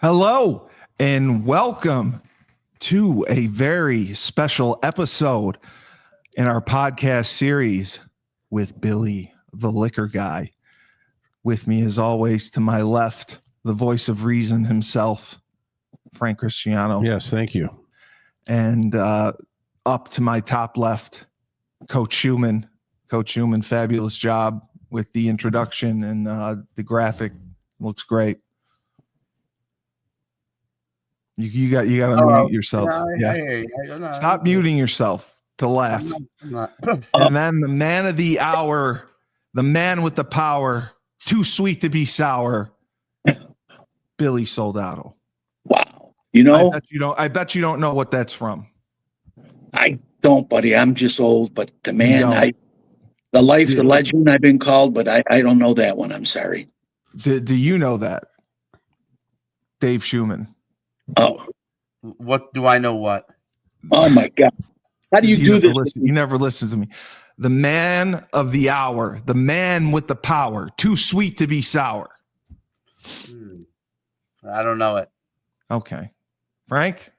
Hello and welcome to a very special episode in our podcast series with Billy the Liquor Guy. With me as always to my left, the voice of reason himself, Frank Cristiano. Yes, thank you. And up to my top left, Coach Schumann. Coach Schumann, fabulous job with the introduction and the graphic. Looks great. You got to mute yourself. Stop muting yourself to laugh. I'm not. And then the man of the hour, the man with the power, too sweet to be sour, Billy Soldato. Wow. You know, I bet you don't know what that's from. I don't, buddy. I'm just old, but the man, the life, the legend I've been called, but I don't know that one. I'm sorry. Do you know that? Dave Schumann. Oh, What do I know? What? oh my God. How do you do this? He never listens to me. The man of the hour, the man with the power, too sweet to be sour. I don't know it. Okay. Frank?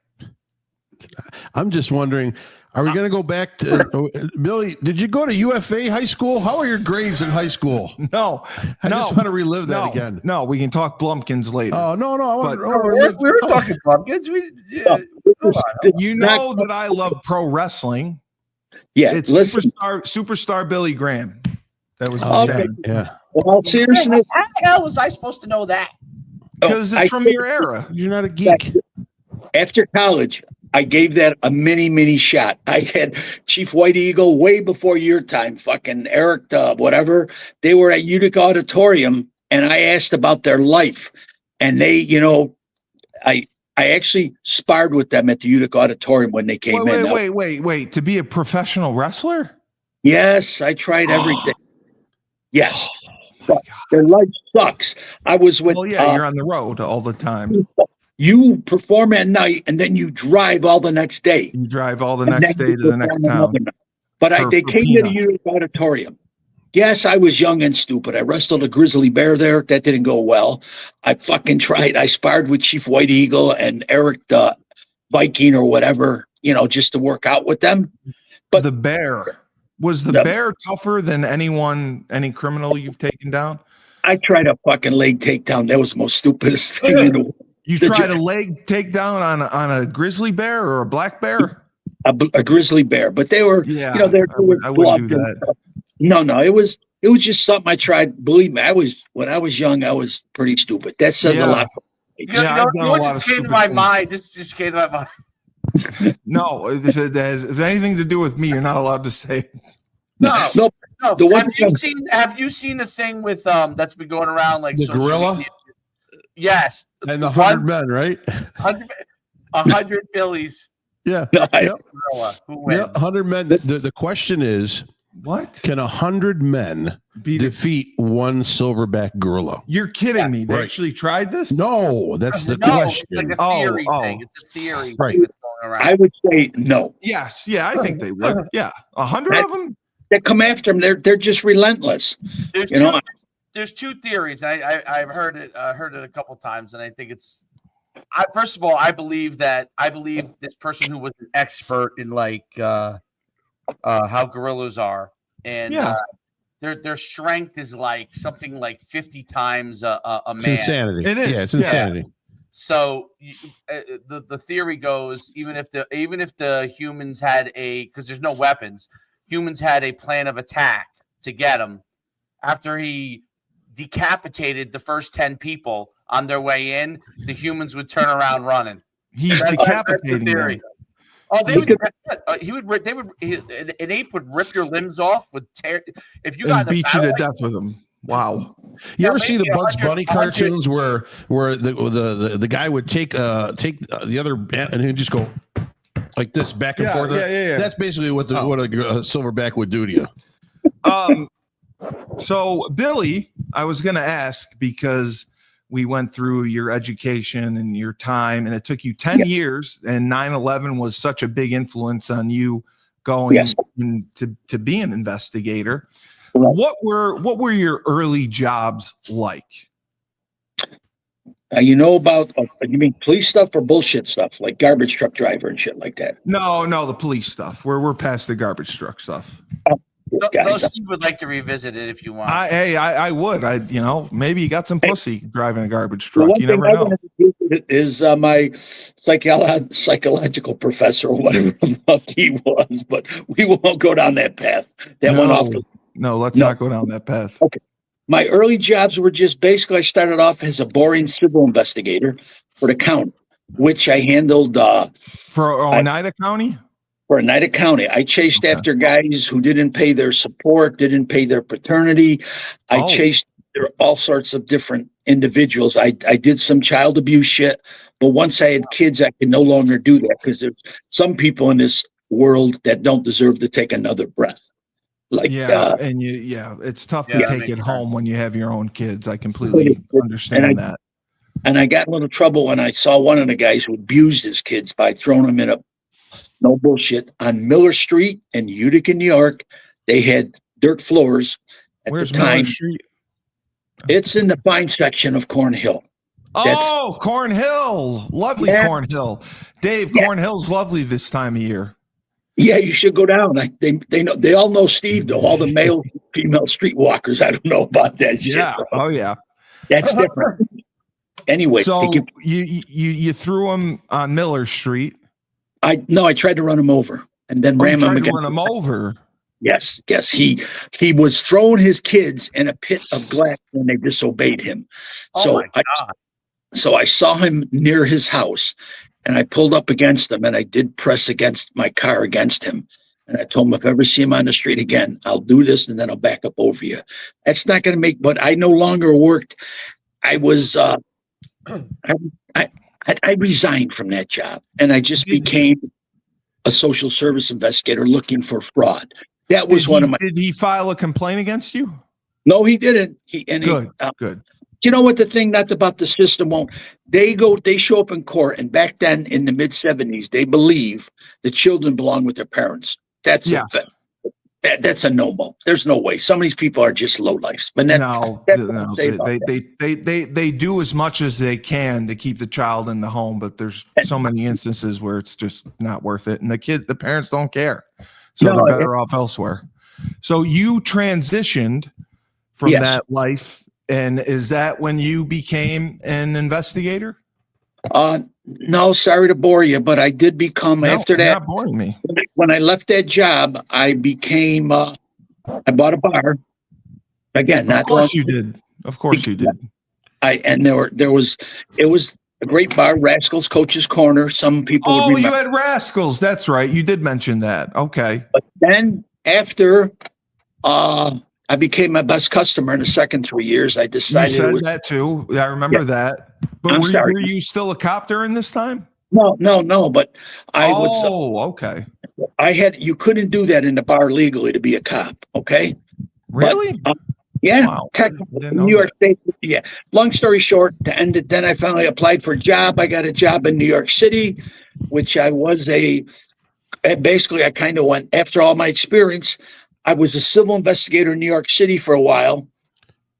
I'm just wondering, are we going to go back to Billy? Did you go to UFA high school? How are your grades in high school? No. I just want to relive that again. No, we can talk Blumpkins later. Oh, no. We were talking pumpkins. You know that I love pro wrestling. Yeah, It's listen. superstar Billy Graham. That was Okay. insane. Yeah. Well, seriously, How the hell was I supposed to know that? Because it's from your era. You're not a geek. after college, I gave that a mini shot. I had Chief White Eagle way before your time, fucking Eric Dubb, whatever. They were at Utica Auditorium, and I asked about their life. And they, I actually sparred with them at the Utica Auditorium when they came in. Wait. To be a professional wrestler? Yes, I tried everything. Yes. But their life sucks. I was with you're on the road all the time. you perform at night and then you drive all the next day. You drive all the next day to the next town. But they came to the Utica Auditorium. Yes, I was young and stupid. I wrestled a grizzly bear there. That didn't go well. I fucking tried. I sparred with Chief White Eagle and Eric the Viking or whatever, just to work out with them. But the bear. Was the bear tougher than any criminal you've taken down? I tried a fucking leg takedown. That was the most stupidest thing in the world. You tried a leg takedown on a grizzly bear or a black bear? A grizzly bear. But they were, I do wouldn't that. No, it was just something I tried. Believe me, when I was young, I was pretty stupid. That says a lot. What just came to my mind? This just came to my mind. No, if it has anything to do with me, you're not allowed to say. No. Have you seen the thing with that's been going around like the gorilla? Media? Yes, and the 100 men, right? 100 Billies. Yeah, Gorilla. Who wins? 100 men. The question is, what can 100 men defeat one silverback gorilla? You're kidding me. They actually tried this? No, that's the question. It's like a theory thing. It's a theory. Right. Thing that's going around. I would say no. Yes. Yeah, I think they would. Yeah. 100 of them? They come after them. They're just relentless. There's two theories. I've heard it a couple times, and I think it's. First of all, I believe this person who was an expert in how gorillas are, and their strength is like something like 50 times a man. It's insanity. It is. Yeah, it's insanity. So the theory goes, even if the humans had because there's no weapons, humans had a plan of attack to get him. After he decapitated the first 10 people on their way in, the humans would turn around running. He's decapitating them. Oh, an ape would rip your limbs off, if you got beat you to death with them. Wow. You ever see the Bugs Bunny cartoons where the guy would take the other and he'd just go like this back and forth? Yeah. That's basically what a silverback would do to you. So Billy, I was going to ask because we went through your education and your time, and it took you 10 years, and 9/11 was such a big influence on you going to be an investigator. What were your early jobs like? You know about, you mean police stuff or bullshit stuff, like garbage truck driver and shit like that? No, the police stuff. We're past the garbage truck stuff. Guys, Those Steve would like to revisit it if you want. I would. Maybe you got some pussy driving a garbage the truck. one You thing never I know. wanted to do is my psychological professor, or whatever the fuck he was, but we won't go down that path. That went off. Let's No. not go down that path. Okay. My early jobs were just basically, I started off as a boring civil investigator for the county, which I handled For Oneida County? for Oneida County. I chased after guys who didn't pay their support, didn't pay their paternity. I chased all sorts of different individuals. I did some child abuse shit, but once I had kids, I could no longer do that because there's some people in this world that don't deserve to take another breath. Like, it's tough to take it home when you have your own kids. I completely understand that. And I got in a little trouble when I saw one of the guys who abused his kids by throwing them in a, no bullshit, on Miller Street in Utica, New York. They had dirt floors at Where's the time. Miller Street? It's in the fine section of Cornhill. Cornhill. Lovely Cornhill. Dave, Cornhill's lovely this time of year. Yeah, you should go down. They all know Steve, though. All the male, female streetwalkers. I don't know about that shit. Yeah. Bro. Oh yeah. That's different. Anyway, so you threw him on Miller Street. I tried to run him over and then ram him again. Run him over. Yes. He was throwing his kids in a pit of glass when they disobeyed him. So I saw him near his house. And I pulled up against him, and I did press against my car against him. And I told him, if I ever see him on the street again, I'll do this, and then I'll back up over you. That's not going to make, but I no longer worked. I was, I resigned from that job, and I just became a social service investigator looking for fraud. That was one of my. Did he file a complaint against you? No, he didn't. Good. You know what the thing that's about the system won't, they show up in court, and back then in the mid-70s, they believe the children belong with their parents. That's a no-mo. There's no way. Some of these people are just lowlifes. But they do as much as they can to keep the child in the home, but there's so many instances where it's just not worth it. And the parents don't care. So they're better off elsewhere. So you transitioned from that life. And is that when you became an investigator? No, sorry to bore you, but I did become after that. Not boring me. When I left that job, I became. I bought a bar. Again, of course you did. It was a great bar, Rascals Coach's Corner. Some people would remember. You had Rascals. That's right. You did mention that. Okay. But then after, I became my best customer in the second 3 years. I decided you said that too. Yeah, I remember that. But were you still a cop during this time? No. But I was. Oh, okay. You couldn't do that in the bar legally to be a cop. Okay. Really? But, yeah. Wow. Technically, New York State. Yeah. Long story short, to end it, then I finally applied for a job. I got a job in New York City, which I was basically I kind of went after all my experience. I was a civil investigator in New York City for a while,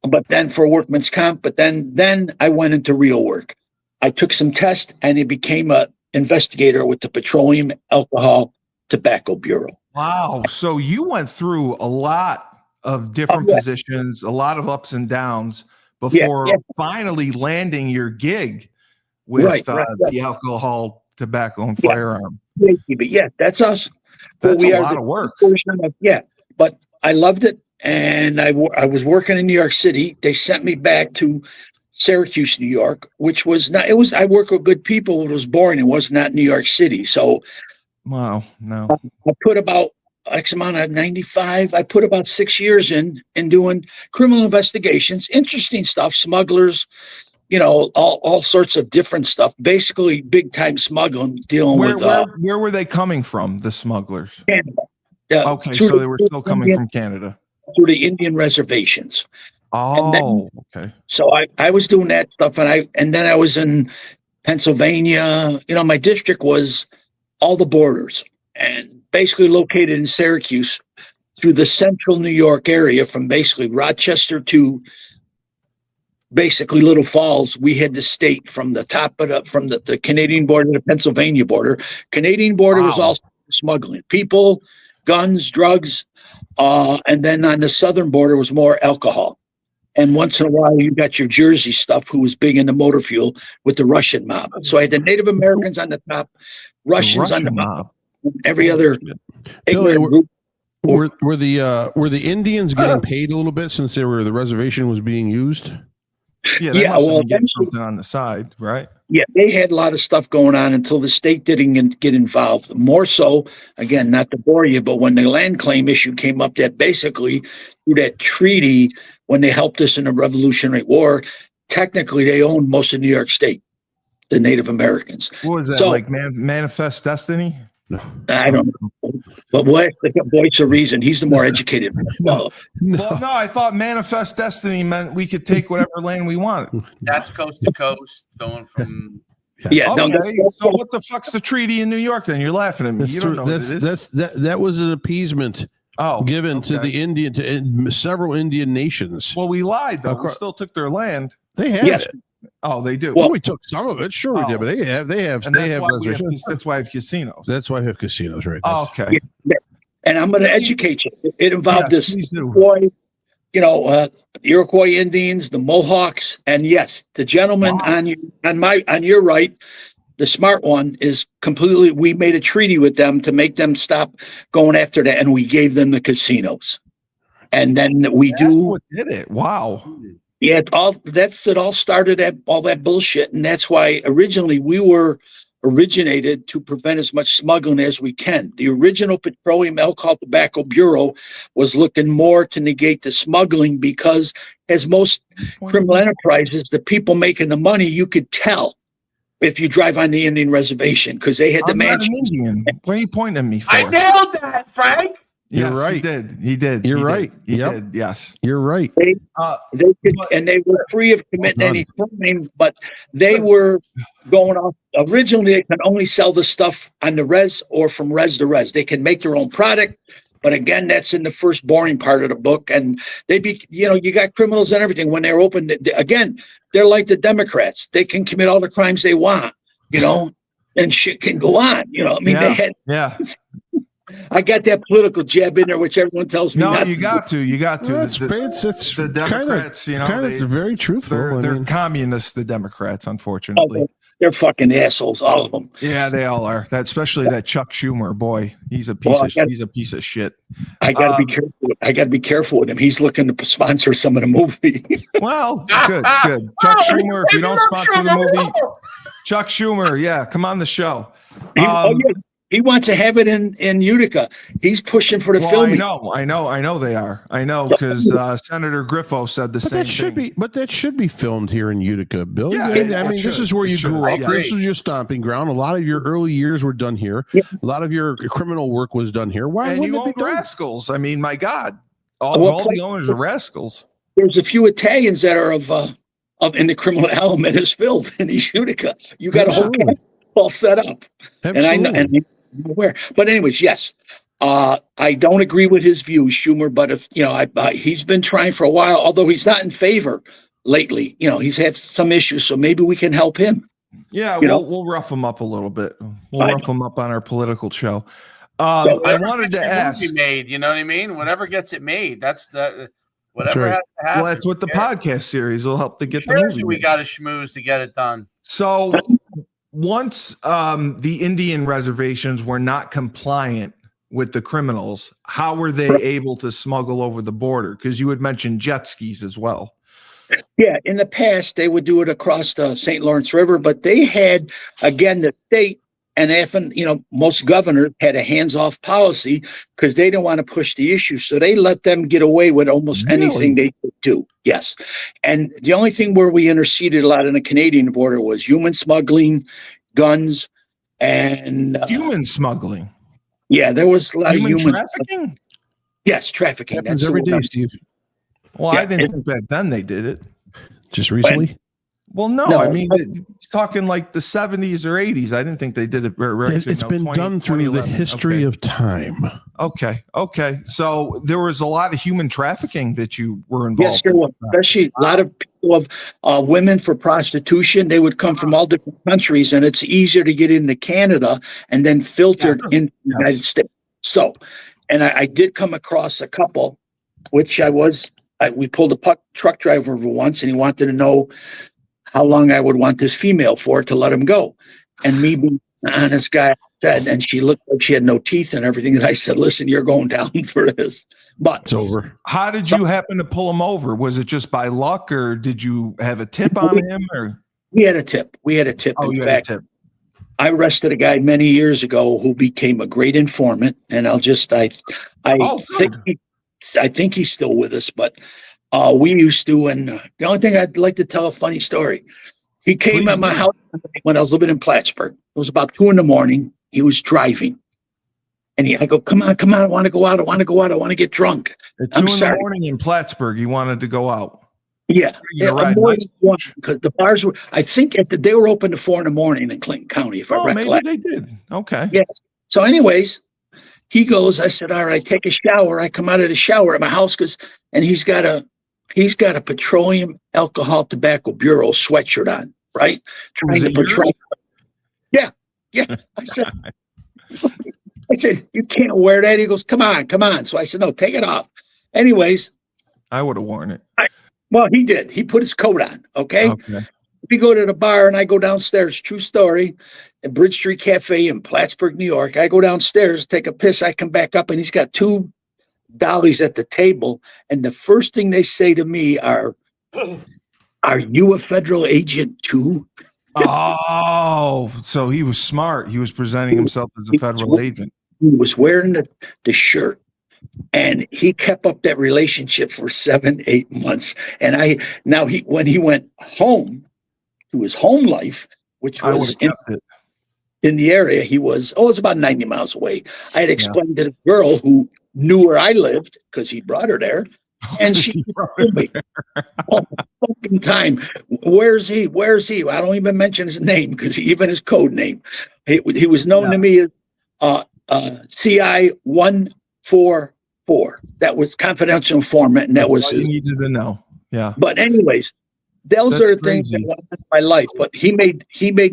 but then for workman's comp. But then I went into real work. I took some tests and I became an investigator with the Petroleum, Alcohol, Tobacco Bureau. Wow. So you went through a lot of different positions, a lot of ups and downs before finally landing your gig with the alcohol, tobacco, and firearm. But that's us. That's a lot of work. But I loved it, and I was working in New York City. They sent me back to Syracuse, New York, which was not. It was. I work with good people. It was boring. It was not New York City. So, wow, no. I put about X amount of 95. I put about 6 years in doing criminal investigations, interesting stuff, smugglers, all sorts of different stuff. Basically, big time smuggling, dealing with. Where were they coming from? The smugglers. Canada. Okay, so they were still coming from Canada. Through the Indian reservations. Okay. So I was doing that stuff, and then I was in Pennsylvania. My district was all the borders, and basically located in Syracuse through the central New York area, from basically Rochester to basically Little Falls, we had the state from the top of the Canadian border to the Pennsylvania border. Canadian border was Wow. also smuggling people, guns, drugs, and then on the southern border was more alcohol. And once in a while, you got your Jersey stuff, who was big into motor fuel with the Russian mob. So I had the Native Americans on the top, Russians on the mob, every other Billy, group. were the Indians getting paid a little bit since the reservation was being used? Yeah, they must have been getting eventually- something on the side, right? Yeah, they had a lot of stuff going on until the state didn't get involved. More so, again, not to bore you, but when the land claim issue came up, that basically through that treaty, when they helped us in the Revolutionary War, technically they owned most of New York State, the Native Americans. What was that, So- like Manifest Destiny? I don't know. But what the voice of reason? He's the more educated. No. Well, no, I thought Manifest Destiny meant we could take whatever land we wanted. That's coast to coast, going from. Yeah, no, Okay, so what the fuck's the treaty in New York then? You're laughing at me. You don't know what it is. That was an appeasement given to okay. the several Indian nations. Well, we lied though. We Across- still took their land. They have Yes. it. Oh, they do. Well, we took some of it. Sure, we Oh. did, but they have And they that's have why we have, reservations. that's why I have casinos. That's why I have casinos, right? Oh, okay. And I'm going to educate you. It involved Yes, this please do. Iroquois, the Iroquois Indians, the Mohawks, and yes, the gentleman Wow. on your right, the smart one, is completely. We made a treaty with them to make them stop going after that, and we gave them the casinos. And then we That's do. what did it. Wow. Yeah, it all started at all that bullshit, and that's why originally we were originated to prevent as much smuggling as we can. The original Petroleum Alcohol Tobacco Bureau was looking more to negate the smuggling because, as most criminal enterprises, the people making the money, you could tell if you drive on the Indian reservation because they had the I'm not an mansion. Indian. What are you pointing at me for? I nailed that, Frank. Yes, You're right. He did. He did. You're He did. right. He Yep. did. Yes. You're right. They could, But- and they were free of committing Well any crime, but they were going off. Originally, they could only sell the stuff on the res or from res to res. They can make their own product, but again, that's in the first boring part of the book. And you got criminals and everything when they're open. Again, they're like the Democrats. They can commit all the crimes they want, and shit can go on. They had. Yeah. I got that political jab in there, which everyone tells me. No, not you to got to. You got to. It's The kind Democrats, of very truthful. they're communists. The Democrats, unfortunately. do. They're fucking assholes, all of them. Yeah, they all are. Especially that Chuck Schumer boy. He's a piece he's a piece of shit. I got to be careful. I got to be careful with him. He's looking to sponsor some of the movie. Well, good. Chuck Schumer, if you don't sponsor the movie, Chuck Schumer, yeah, come on the show. He wants to have it in Utica. He's pushing for the filming. I know they are. I know because Senator Griffo said the But same that should be filmed here in Utica, Bill. Yeah, I mean, this is where you grew up. agree. This is your stomping ground. A lot of your early years were done here. Yeah. A lot of your criminal work was done here. Why And wouldn't you it be own done? rascals. I mean, my God. All the owners are rascals. There's a few Italians that are of in the criminal element is filled in East Utica. You got a whole Absolutely. camp all set up. Absolutely. And I know, and I'm aware. But anyways, yes. I don't agree with his views, Schumer, but if he's been trying for a while, although he's not in favor lately. He's had some issues, so maybe we can help him. Yeah, You know? we'll rough him up a little bit. We'll I rough him up on our political show. So, I wanted to Movie ask. made, you know what I mean? Whatever gets it made, that's the whatever That's right. has to happen. Well, that's what the Yeah. podcast series will help to get the Seriously, movie. we made. got to schmooze to get it done. So once the Indian reservations were not compliant with the criminals, how were they able to smuggle over the border? Because you had mentioned jet skis as well. Yeah, in the past they would do it across the St. Lawrence River, but they had, again, the state and often, most governors had a hands-off policy because they didn't want to push the issue. So they let them get away with almost anything they could do. Yes. And the only thing where we interceded a lot on the Canadian border was human smuggling, guns, and Human smuggling. yeah, there was a lot Human of human trafficking? Yes, trafficking. Happens That's the every word. day, Steve. Well, Yeah, I didn't think back then they did it. Just recently. Well, no, No. I mean, it's talking like the 70s or 80s. I didn't think they did it. It's been done through the history of time. Okay. So there was a lot of human trafficking that you were involved Yes, there was. Especially a lot of also of women for prostitution. They would come from all different countries, and it's easier to get into Canada and then filtered into the United States. So, and I did come across a couple, which we pulled a truck driver over once, and he wanted to know how long I would want this female for to let him go. And me being an honest guy said, and she looked like she had no teeth and everything. And I said, listen, you're going down for this. But It's over. How did you happen to pull him over? Was it just by luck, or did you have a tip on him? Or we had a tip. oh, In you fact, had a tip. I arrested a guy many years ago who became a great informant. And I think he's still with us, but we used to, and the only thing I'd like to tell a funny story. He came at my house when I was living in Plattsburgh. It was about 2 a.m. He was driving. And I go, come on, I want to go out. I want to get drunk. At 2 in the morning in Plattsburgh, you wanted to go out. Yeah. Because the bars were, I think they were open to 4 a.m. in Clinton County, if I recollect. Maybe they did. Okay. Yeah. So anyways, he goes, I said, all right, take a shower. I come out of the shower at my house and he's got a Petroleum Alcohol Tobacco Bureau sweatshirt on, right? Trying to portray. Yeah. I said, you can't wear that. He goes, come on. So I said, no, take it off. Anyways. I would have worn it. Well, he did. He put his coat on. Okay. We go to the bar and I go downstairs. True story. At Bridge Street Cafe in Plattsburgh, New York. I go downstairs, take a piss. I come back up and he's got 2 dollies at the table. And the first thing they say to me are you a federal agent too? Oh, so he was smart. He was presenting himself as a federal agent. He was wearing the shirt. And he kept up that relationship for 7-8 months. And when he went home to his home life, which was in the area, it was about 90 miles away. I had explained to the girl who knew where I lived because he brought her there. And she told me all the fucking time, where's he? I don't even mention his name because even his code name. He was known to me as CI 144. That was confidential informant, and that was all you needed to know. Yeah. But anyways, those are the things that went in my life. But he made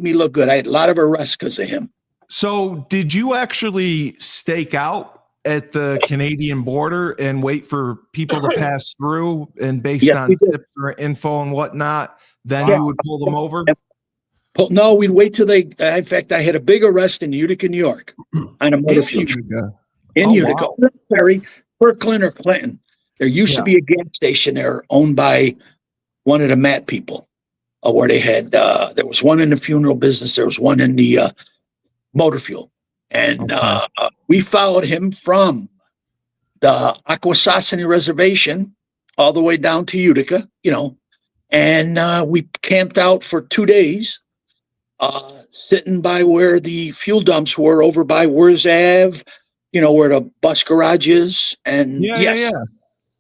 me look good. I had a lot of arrests because of him. So did you actually stake out at the Canadian border and wait for people to pass through, and based on tips or info and whatnot, then you would pull them over? No, we'd wait till they. In fact, I had a big arrest in Utica, New York, on a motor fuel truck. In Utica, Sorry, Kirkland or Clinton. There used to be a gas station there owned by one of the Matt people, where they had. There was one in the funeral business. There was one in the motor fuel. And we followed him from the Akwesasne Reservation all the way down to Utica, and we camped out for 2 days, sitting by where the fuel dumps were over by Wers Ave, where the bus garage is. And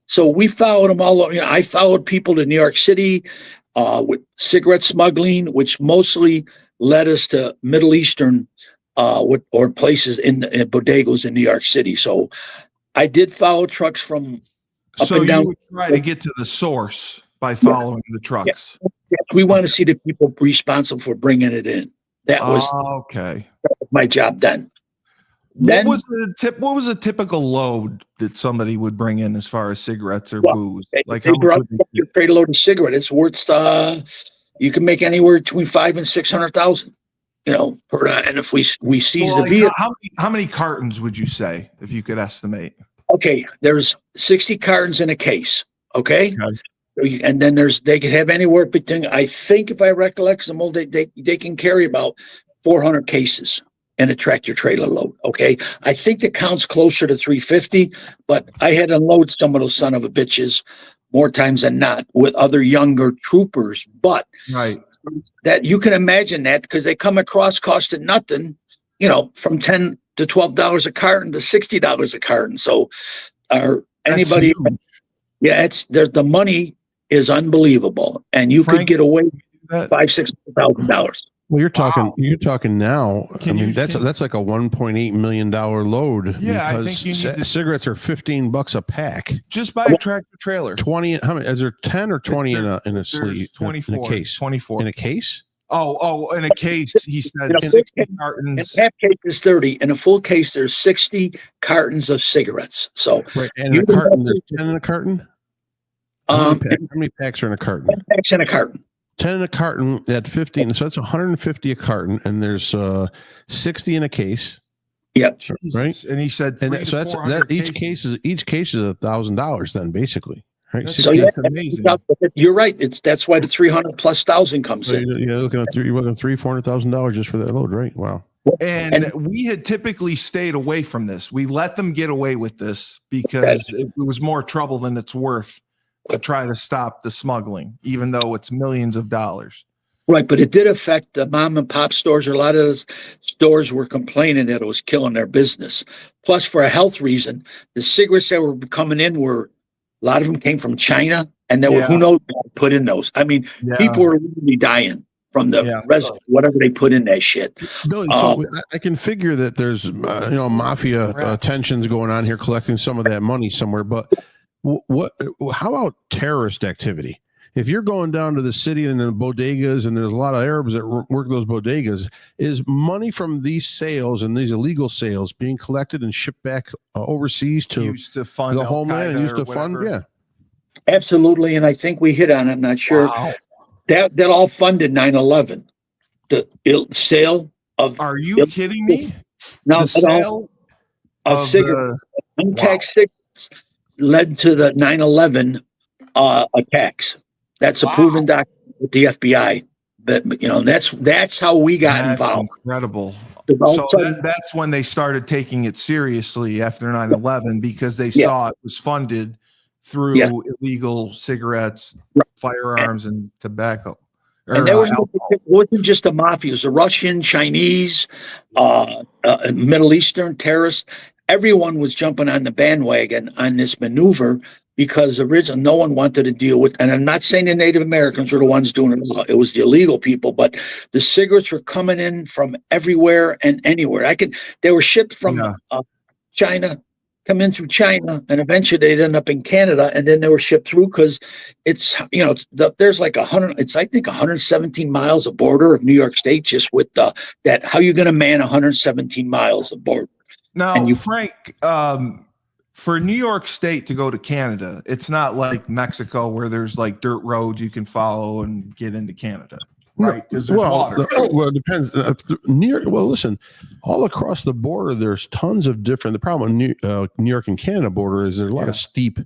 so we followed them all. I followed people to New York City with cigarette smuggling, which mostly led us to Middle Eastern or places in bodegas in New York City. So I did follow trucks from up and down. You would try to get to the source by following the trucks. We want to see the people responsible for bringing it in. That was my job then. What was a typical load that somebody would bring in as far as cigarettes or booze? Like they brought your trade load of cigarettes. It's worth you can make anywhere between $500,000 and $600,000. And if we seize the vehicle, how many cartons would you say, if you could estimate? Okay, there's 60 cartons in a case. Okay. And then they could have anywhere between, I think, if I recollect, they can carry about 400 cases in a tractor trailer load. Okay, I think the count's closer to 350, but I had to unload some of those son of a bitches more times than not with other younger troopers. But that you can imagine that, because they come across costing nothing, from $10 to $12 a carton to $60 a carton. So, anybody, the money is unbelievable, and you could get away with $5,000-$6,000. Well, you're talking. Wow. You're talking now. Can I mean, you- that's like a $1.8 million load. Yeah, I because think you need to- cigarettes are $15 a pack. Just buy a tractor trailer. 20. How many? Is there 10 or 20 in a There's sleeve? 24. In a case. 24. In a case. Oh, in a case, he said In a 60 in cartons. half case is 30. In a full case, there's 60 cartons of cigarettes. So Right. And in a carton, there's 10 in a carton. How many packs are in a carton? 10 packs in a carton. 10 in a carton at 15. So that's 150 a carton, and there's 60 in a case. Yep. Jesus. Right. And he said, And so that's each case is $1,000 then basically. Right. That's- So that's amazing. You're right. That's why the 300,000+ comes So in. you're looking at $400,000 just for that load, right? Wow. And we had typically stayed away from this. We let them get away with this because it was more trouble than it's worth to try to stop the smuggling, even though it's millions of dollars. Right, but it did affect the mom and pop stores. A lot of those stores were complaining that it was killing their business. Plus, for a health reason, the cigarettes that were coming in a lot of them came from China, and there were who knows what put in those. I mean, people were really dying from the resin, whatever they put in that shit. Billy, so I can figure that there's mafia tensions going on here, collecting some of that money somewhere. But how about terrorist activity? If you're going down to the city and the bodegas, and there's a lot of Arabs that work those bodegas, is money from these sales and these illegal sales being collected and shipped back overseas to fund the homeland and used to fund? Yeah, absolutely. And I think we hit on it. I'm not sure. Wow. That all funded 9/11. The sale of. Are you kidding me? Now, the sale of cigarettes, untaxed cigarettes, led to the 9/11 attacks. That's a proven document with the FBI. But that's how we got involved. Incredible. So that's when they started taking it seriously after 9/11, because they saw it was funded through illegal cigarettes, firearms, and tobacco. And there it wasn't just the mafia; it was the Russian, Chinese, Middle Eastern terrorists. Everyone was jumping on the bandwagon on this maneuver, because originally no one wanted to deal with, and I'm not saying the Native Americans were the ones doing it all. It was the illegal people, but the cigarettes were coming in from everywhere and anywhere. They were shipped from China, come in through China, and eventually they'd end up in Canada, and then they were shipped through, because it's, there's like 117 miles of border of New York State, just with that. How you going to man 117 miles of border? Now, Frank, for New York State to go to Canada, it's not like Mexico where there's like dirt roads you can follow and get into Canada, right? Because there's water. It depends. Listen, all across the border, there's tons of different. The problem with New York and Canada border is there's a lot of steep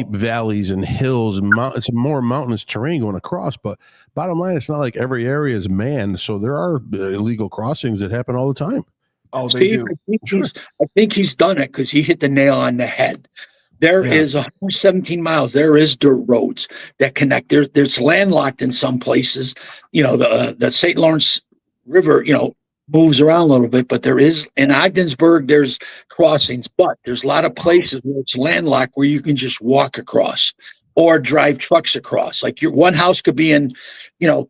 valleys and hills and it's a more mountainous terrain going across. But bottom line, it's not like every area is manned, so there are illegal crossings that happen all the time. Oh, they do. I think he's done it, because he hit the nail on the head. There is 117 miles. There is dirt roads that connect. There's landlocked in some places. The St. Lawrence River, moves around a little bit, but there is in Ogdensburg, there's crossings, but there's a lot of places where it's landlocked where you can just walk across or drive trucks across. Like your one house could be in,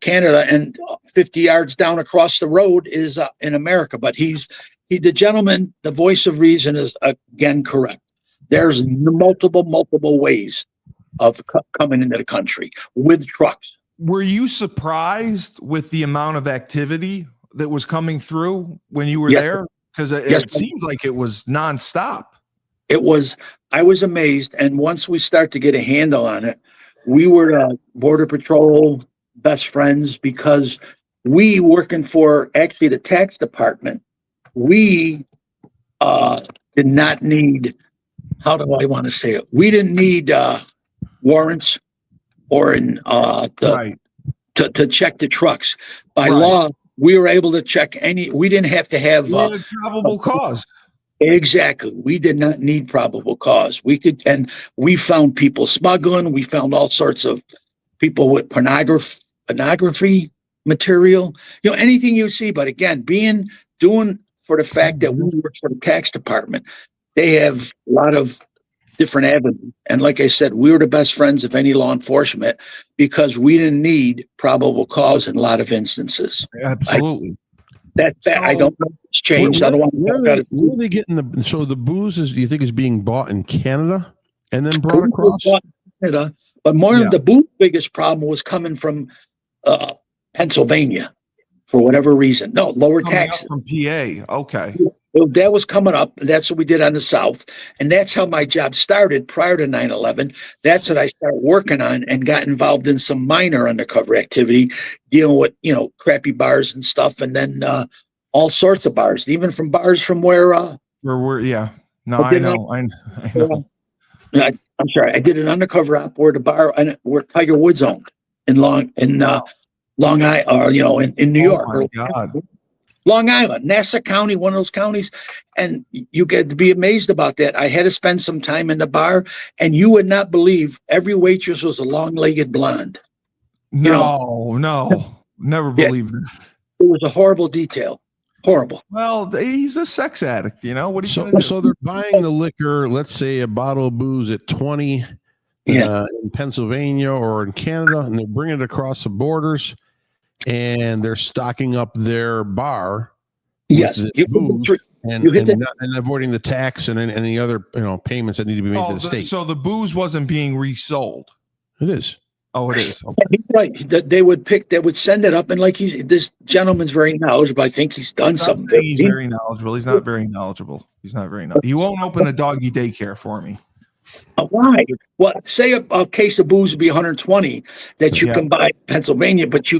Canada, and 50 yards down across the road is in America. But the gentleman, the voice of reason, is again correct. There's multiple ways of coming into the country with trucks. Were you surprised with the amount of activity that was coming through when you were there? Because it seems like it was nonstop. I was amazed. And once we start to get a handle on it, we were Border Patrol best friends, because we, working for actually the tax department, we did not need, how do I want to say it? We didn't need warrants or to check the trucks. By law, we were able to check we didn't have to have probable cause. Exactly. We did not need probable cause. And we found people smuggling. We found all sorts of people with pornography material, anything you see. But again, doing for the fact that we work for the tax department, they have a lot of different avenues. And like I said, we were the best friends of any law enforcement because we didn't need probable cause in a lot of instances. Absolutely. I don't know if it's changed. I don't want to where talk about it. are they getting the booze do you think is being bought in Canada and then brought across? Canada, but more of the booze biggest problem was coming from Pennsylvania for whatever reason. No, lower taxes. From PA. Okay. That was coming up. That's what we did on the South. And that's how my job started prior to 9/11. That's what I started working on and got involved in some minor undercover activity, dealing with, crappy bars and stuff. And then all sorts of bars, even from bars from where yeah. No, I know. I know. I'm sorry. I did an undercover op where the bar where Tiger Woods owned in Long Island, or in New York. Oh my God. Long Island, Nassau County, one of those counties. And you get to be amazed about that. I had to spend some time in the bar, and you would not believe every waitress was a long-legged blonde. No, never believed that. It was a horrible detail. Horrible. Well, he's a sex addict, what are you gonna do? So they're buying the liquor, let's say a bottle of booze at 20 in Pennsylvania or in Canada, and they're bringing it across the borders. And they're stocking up their bar. Yes, booze and avoiding the tax and any other payments that need to be made to the state. So the booze wasn't being resold. It is. Oh, it is. Okay. Right. They would send it up, and like this gentleman's very knowledgeable. I think he's done something. He's very knowledgeable. He's not very knowledgeable. He won't open a doggy daycare for me. Why? Well, say a case of booze would be 120 that you can buy in Pennsylvania, but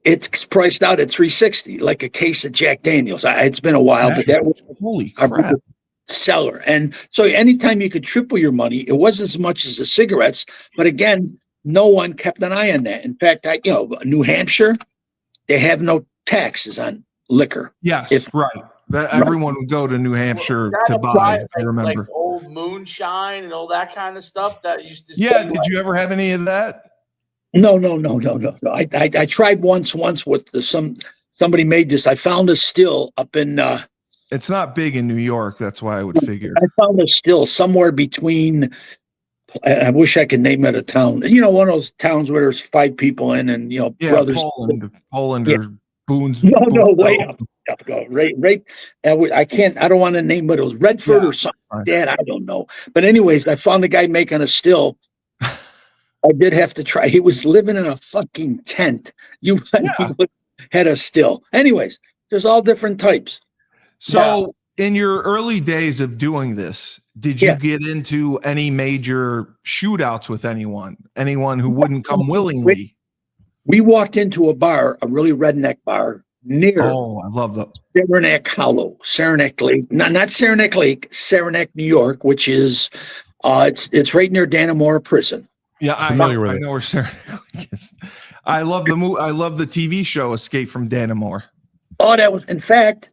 it's priced out at 360, like a case of Jack Daniels. It's been a while, but that was holy crap seller. And so anytime you could triple your money, it wasn't as much as the cigarettes, but again, no one kept an eye on that. In fact, New Hampshire, they have no taxes on liquor. Yes, right. Everyone would go to New Hampshire to buy. I remember. Like old moonshine and all that kind of stuff that used to. Yeah, did you ever have any of that? No. I tried once with somebody made this. I found a still up in. It's not big in New York. That's why I would figure. I found a still somewhere between. I wish I could name it a town. One of those towns where there's 5 people in, and brothers. Poland or Boone's. No, way up. Right. I can't. I don't want to name, but it was Redford or something like that. I don't know. But anyways, I found a guy making a still. I did have to try. He was living in a fucking tent. He had a still. Anyways, there's all different types. So, in your early days of doing this, did you get into any major shootouts with anyone? Anyone who wouldn't come willingly? We walked into a bar, a really redneck bar. Near I love that Saranac Lake, not Saranac Lake, Saranac, New York, which is it's right near Dannemora Prison. Yeah, I know where Saranac Lake is. I love the movie. I love the TV show Escape from Dannemora. Oh, that was, in fact,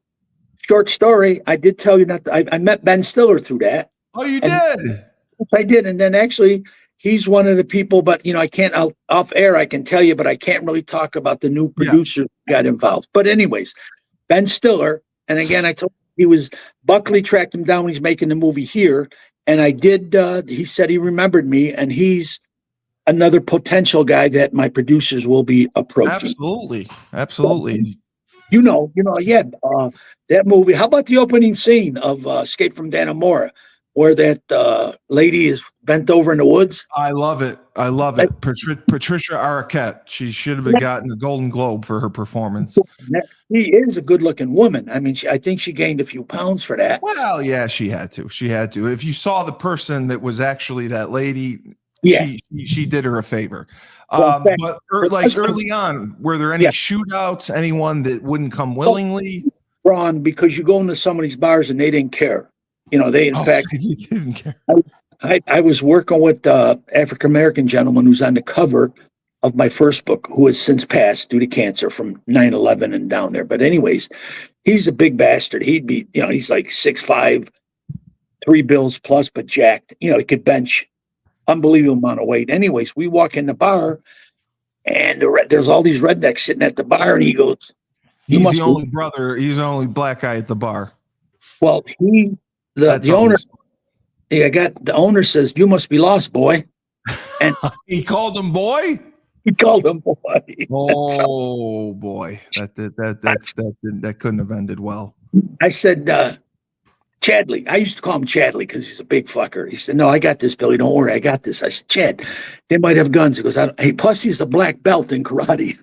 short story. I did tell you I met Ben Stiller through that. Oh, you did? I did, and then actually. He's one of the people, but I can't off air. I can tell you, but I can't really talk about the new producer who got involved. But anyways, Ben Stiller, and again, I told you, Buckley tracked him down when he's making the movie here, and I did. He said he remembered me, and he's another potential guy that my producers will be approaching. Absolutely. That movie. How about the opening scene of Escape from Dannemora? Where that lady is bent over in the woods. I love it. Patricia Arquette. She should have gotten a Golden Globe for her performance. She is a good-looking woman. I mean, I think she gained a few pounds for that. Well, yeah, she had to. If you saw the person that was actually that lady, she did her a favor. But early on, were there any shootouts? Anyone that wouldn't come willingly? Ron, because you go into some of these bars and they didn't care. They in fact didn't care. I was working with African American gentleman who's on the cover of my first book, who has since passed due to cancer from 9/11 and down there. But anyways, he's a big bastard. He'd be, he's like 6'5", 3 bills plus, but jacked. He could bench unbelievable amount of weight. Anyways, we walk in the bar, and there's all these rednecks sitting at the bar, and he goes, "He's the only brother. He's the only black guy at the bar." Well, the owner, I got the owner says, "You must be lost, boy." And He called him boy. he called him boy. Oh boy, that couldn't have ended well. I said, Chadley. I used to call him Chadley because he's a big fucker. He said, "No, I got this, Billy. Don't worry, I got this." I said, "Chad, they might have guns." He goes, "Hey, plus he's a black belt in karate."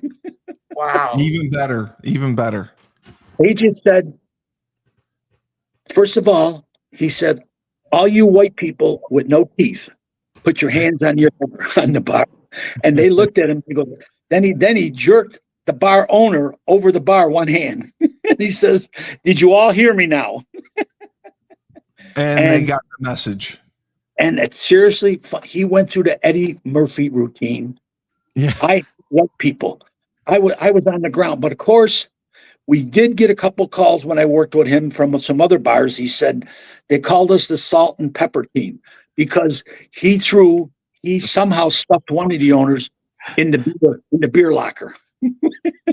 Wow. Even better, even better. He just said, first of all, he said, "All you white people with no teeth, put your hands on the bar." And they looked at him. He goes, then he jerked the bar owner over the bar one hand, and he says, "Did you all hear me now?" And they got the message. And it seriously, he went through the Eddie Murphy routine. Yeah. White people. I was on the ground, but of course, we did get a couple calls when I worked with him from some other bars. He said they called us the salt and pepper team because he somehow stuffed one of the owners in the beer locker.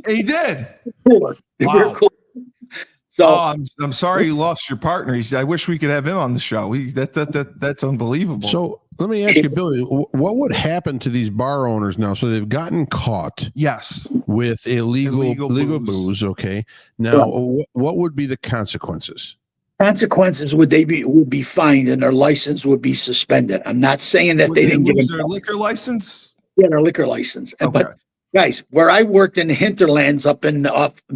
He did. Cooler. Wow. So I'm sorry you lost your partner. I wish we could have him on the show. That's unbelievable. So let me ask you, Billy, what would happen to these bar owners now? So they've gotten caught, yes, with illegal booze. Okay, now what would be the consequences? Consequences would be fined and their license would be suspended. I'm not saying that they didn't lose get their liquor license. Yeah, their liquor license. Okay. But guys, where I worked in the hinterlands up in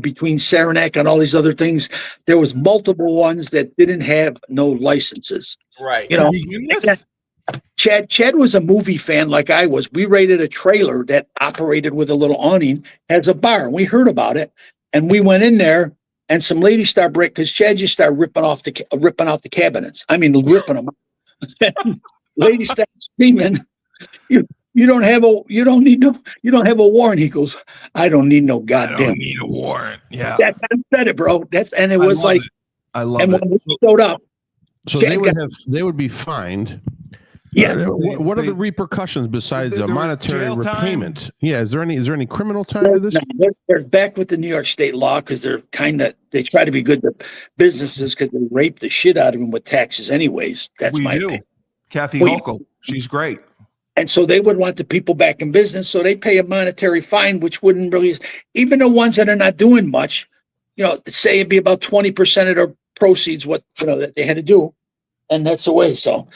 between Saranac and all these other things, there was multiple ones that didn't have no licenses. Right. You know, Chad was a movie fan like I was. We raided a trailer that operated with a little awning as a bar. We heard about it, and we went in there. And some ladies start breaking because Chad just started ripping out the cabinets. I mean, ripping them out. Ladies start screaming, You don't have a warrant." He goes, "I don't need no goddamn. I don't need a warrant." Yeah, I said it, bro. It was like, I love and it. when we showed up, So they would be fined. Yeah. What are the repercussions besides a monetary repayment? Yeah. Is there any criminal time to this? No, they're back with the New York State law because they try to be good to businesses because they rape the shit out of them with taxes anyways. That's we my do. opinion. Kathy Hochul, she's great. And so they would want the people back in business. So they pay a monetary fine, which wouldn't really, even the ones that are not doing much, say it'd be about 20% of their proceeds, that they had to do. And that's the way. So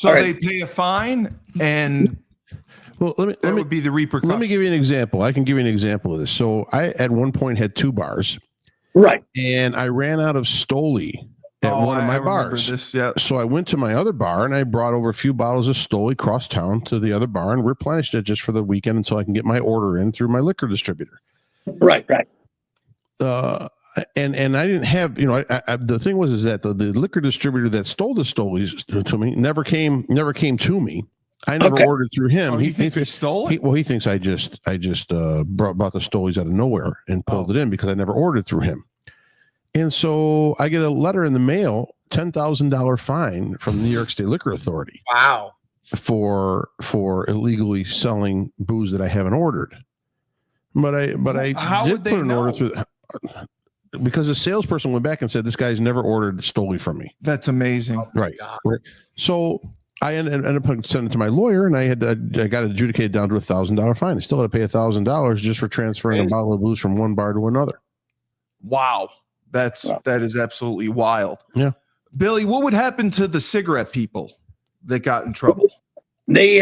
they pay a fine, and that would be the repercussion. Let me give you an example. I can give you an example of this. So I, at one point, had 2 bars. Right. And I ran out of Stoli at one of my bars. So I went to my other bar and I brought over a few bottles of Stoli cross town to the other bar and replenished it just for the weekend until I can get my order in through my liquor distributor. Right. And I didn't have, the thing was that the liquor distributor that stole the Stolis to me never came to me. I never ordered through him. He thinks he stole it? He thinks I just brought the Stolis out of nowhere and pulled it in because I never ordered through him. And so I get a letter in the mail, $10,000 fine from the New York State Liquor Authority. Wow. For illegally selling booze that I haven't ordered. But I did put an order through. Because the salesperson went back and said, "This guy's never ordered Stoli from me." That's amazing. Right. So I ended up sending it to my lawyer, and I got adjudicated down to $1,000 fine. I still had to pay $1,000 just for transferring a bottle of booze from one bar to another. Wow. That is absolutely wild. Yeah. Billy, what would happen to the cigarette people that got in trouble? They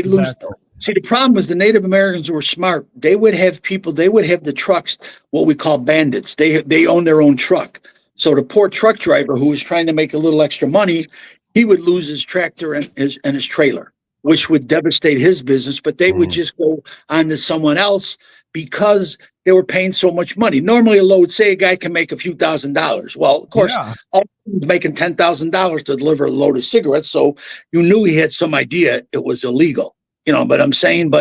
lose. See, the problem was the Native Americans were smart. They would have the trucks, what we call bandits. They own their own truck. So the poor truck driver who was trying to make a little extra money, he would lose his tractor and his trailer, which would devastate his business. But they would just go on to someone else because they were paying so much money. Normally a load, say a guy can make a few $1,000s. Well, of course, all he was making $10,000 to deliver a load of cigarettes. So you knew he had some idea it was illegal. But I'm saying,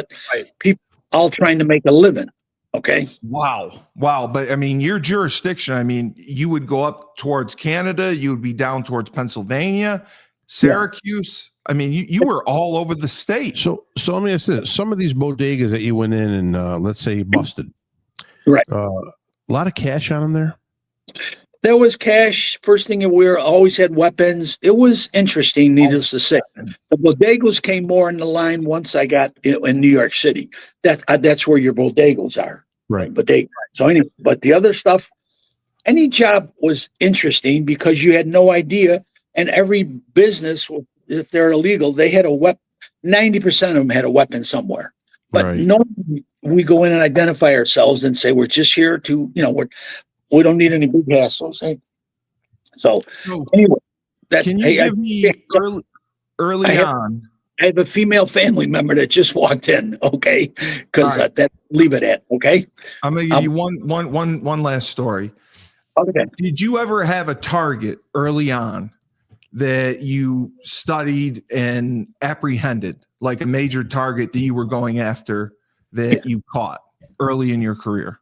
people all trying to make a living. Okay. Wow. But I mean, your jurisdiction, you would go up towards Canada, you would be down towards Pennsylvania, Syracuse. Yeah. You were all over the state. So let me ask this. Some of these bodegas that you went in and let's say you busted. Right. A lot of cash on them there? There was cash. First thing, we always had weapons. It was interesting, needless to say. The bodegos came more in the line once I got in New York City. That's where your bodegos are. Right. So anyway, but the other stuff, any job was interesting because you had no idea. And every business, if they're illegal, they had a weapon. 90% of them had a weapon somewhere. But normally we go in and identify ourselves and say we're just here to, we don't need any big hassles. Eh? So anyway, can you give me early on? I have a female family member that just walked in. Okay, because leave it at. Okay, I'm gonna give you one last story. Okay. Did you ever have a target early on that you studied and apprehended, like a major target that you were going after that you caught early in your career?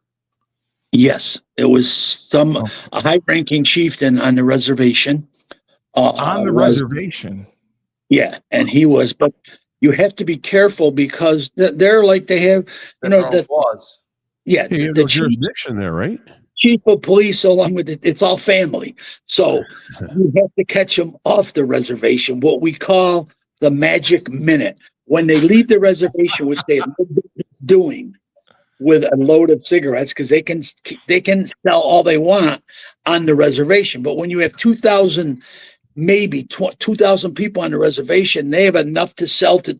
Yes, it was a high-ranking chieftain on the reservation. Reservation. Yeah, and he was, but you have to be careful because they're like they have, the laws. Yeah, you have no jurisdiction there, right? Chief of police, along with it's all family. So you have to catch them off the reservation, what we call the magic minute. When they leave the reservation, which they are doing with a load of cigarettes, because they can sell all they want on the reservation. But when you have 2,000, maybe 2,000 people on the reservation, they have enough to sell to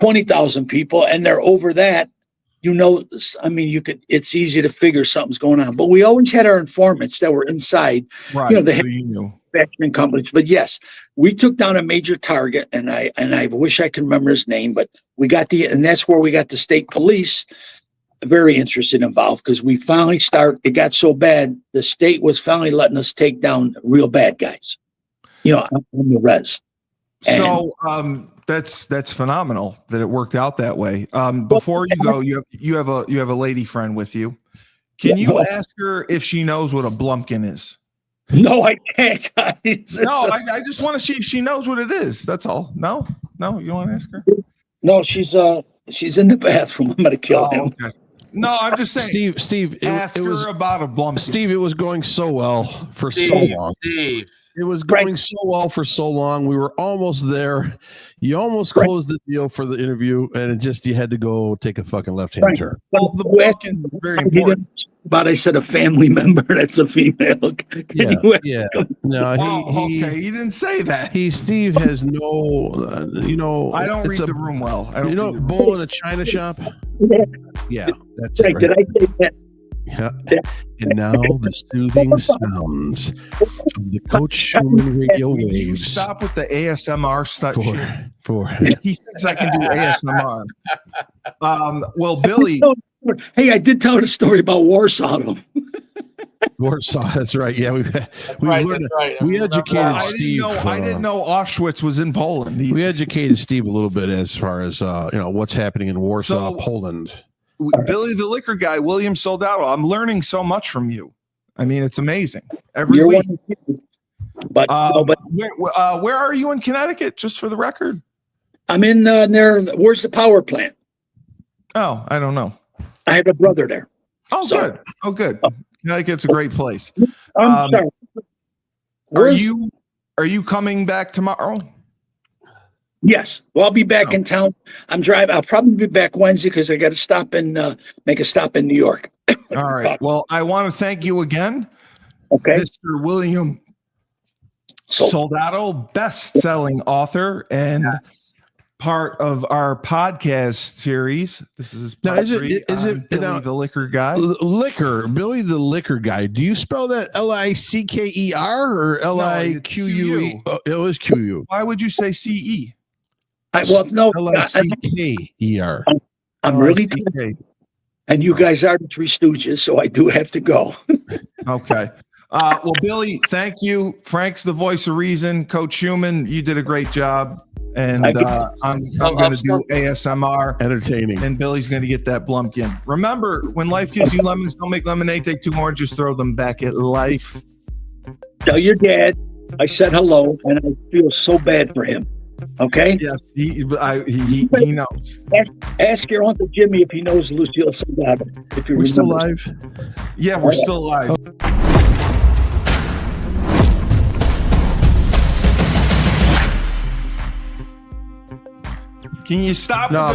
20,000 people, and they're over that. It's easy to figure something's going on. But we always had our informants that were inside, right? You knew manufacturing companies. But yes, we took down a major target, and I wish I could remember his name, but and that's where we got the state police very interested, involved, because we finally it got so bad, the state was finally letting us take down real bad guys, on the res. So that's phenomenal that it worked out that way. Before you go, you have a lady friend with you. Can you ask her if she knows what a blumpkin is? No, I can't, guys. I just want to see if she knows what it is. That's all. No, you want to ask her? No, she's in the bathroom. I'm gonna kill him. Okay. No, I'm just saying. Steve, ask her about a blumpkin. Steve, it was going so well for so long. Steve. It was going so well for so long. We were almost there. You almost closed the deal for the interview, and you had to go take a fucking left-hand turn. Well, the blumpkin is very important. But I said a family member that's a female. Yeah. No, he didn't say that. Steve has no, I don't read the room well. bull in a china shop. Yeah, that's right. Did I say that? Yeah. And now the soothing sounds of the Coach Schumann radio waves. Stop with the ASMR stuff. He thinks I can do ASMR. Well, Billy. Hey, I did tell a story about Warsaw. Warsaw, that's right. Yeah, we educated Steve. I didn't know Auschwitz was in Poland. We educated Steve a little bit as far as what's happening in Warsaw, Poland. Billy the Liquor Guy, William Soldato. I'm learning so much from you. I mean, it's amazing every week. But where are you in Connecticut? Just for the record, I'm in there. Where's the power plant? Oh, I don't know. I have a brother there. Oh, good. Oh, good. Connecticut's a great place. I'm sorry. Are you coming back tomorrow? Yes. Well, I'll be back in town. I'm driving. I'll probably be back Wednesday because I got to stop and make a stop in New York. All right. Well, I want to thank you again. Okay. Mr. William Soldato, best-selling author and part of our podcast series. This is now, is it Billy the Liquor Guy? Billy the Liquor Guy. Do you spell that Licker or Liqu? It was QU. Why would you say CE? Licker. I'm really tired. And you guys are the Three Stooges, so I do have to go. Okay. Well, Billy, thank you. Frank's the voice of reason. Coach Schumann, you did a great job. And I'm going to do ASMR. Entertaining. And Billy's going to get that blumpkin. Remember, when life gives you lemons, don't make lemonade. Take 2 more, just throw them back at life. Tell your dad I said hello, and I feel so bad for him. Okay? Yes, he knows. Ask your Uncle Jimmy if he knows Lucille Soldato. We're still live? Yeah, we're still live. Can you stop? No,